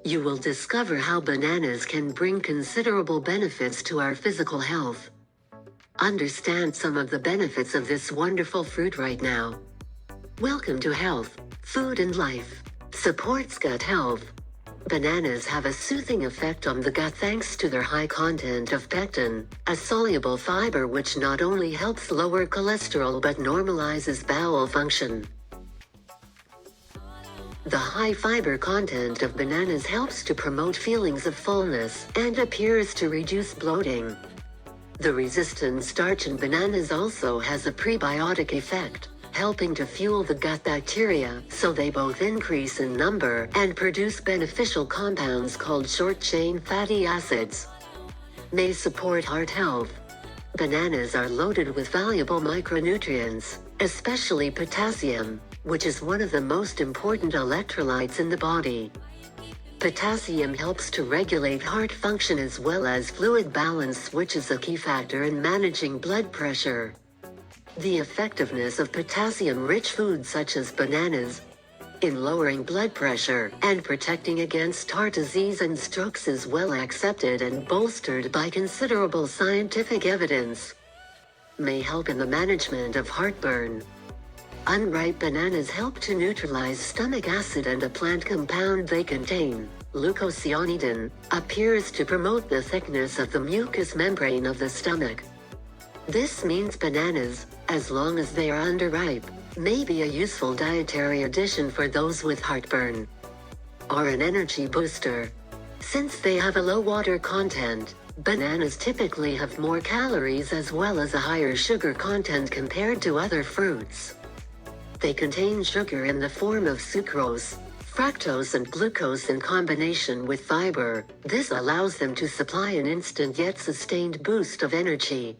You will discover how bananas can bring considerable benefits to our physical health. Understand some of the benefits of this wonderful fruit right now. Welcome to Health, Food and Life. Supports gut health. Bananas have a soothing effect on the gut thanks to their high content of pectin, a soluble fiber which not only helps lower cholesterol but normalizes bowel function. The high fiber content of bananas helps to promote feelings of fullness and appears to reduce bloating. The resistant starch in bananas also has a prebiotic effect, helping to fuel the gut bacteria so they both increase in number and produce beneficial compounds called short-chain fatty acids. May support heart health. Bananas are loaded with valuable micronutrients, especially potassium, which is one of the most important electrolytes in the body. Potassium helps to regulate heart function as well as fluid balance, which is a key factor in managing blood pressure. The effectiveness of potassium-rich foods such as bananas in lowering blood pressure and protecting against heart disease and strokes is well accepted and bolstered by considerable scientific evidence. May help in the management of heartburn. Unripe bananas help to neutralize stomach acid, and a plant compound they contain, leucocyanidin, appears to promote the thickness of the mucous membrane of the stomach. This means bananas, as long as they are underripe, may be a useful dietary addition for those with heartburn. Or an energy booster. Since they have a low water content, bananas typically have more calories as well as a higher sugar content compared to other fruits. They contain sugar in the form of sucrose, fructose and glucose in combination with fiber. This allows them to supply an instant yet sustained boost of energy.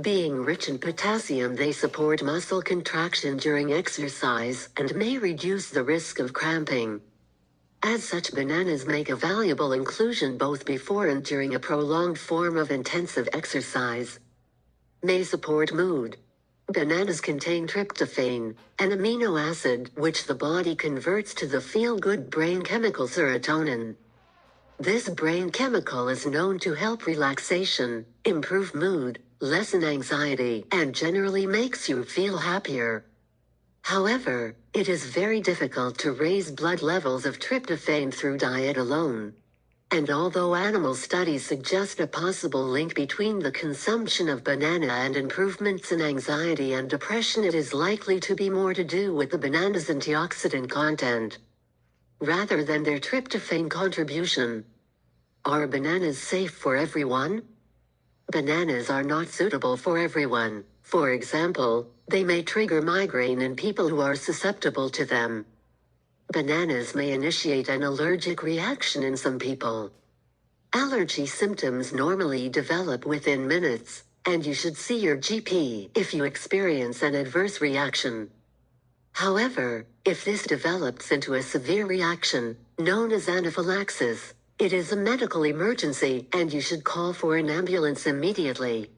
Being rich in potassium, they support muscle contraction during exercise and may reduce the risk of cramping. As such, bananas make a valuable inclusion both before and during a prolonged form of intensive exercise. May support mood. Bananas contain tryptophan, an amino acid which the body converts to the feel-good brain chemical serotonin. This brain chemical is known to help relaxation, improve mood, lessen anxiety, and generally makes you feel happier. However, it is very difficult to raise blood levels of tryptophan through diet alone. And although animal studies suggest a possible link between the consumption of banana and improvements in anxiety and depression, it is likely to be more to do with the banana's antioxidant content, rather than their tryptophan contribution. Are bananas safe for everyone? Bananas are not suitable for everyone. For example, they may trigger migraine in people who are susceptible to them. Bananas may initiate an allergic reaction in some people. Allergy symptoms normally develop within minutes, and you should see your GP if you experience an adverse reaction. However, if this develops into a severe reaction, known as anaphylaxis, it is a medical emergency and you should call for an ambulance immediately.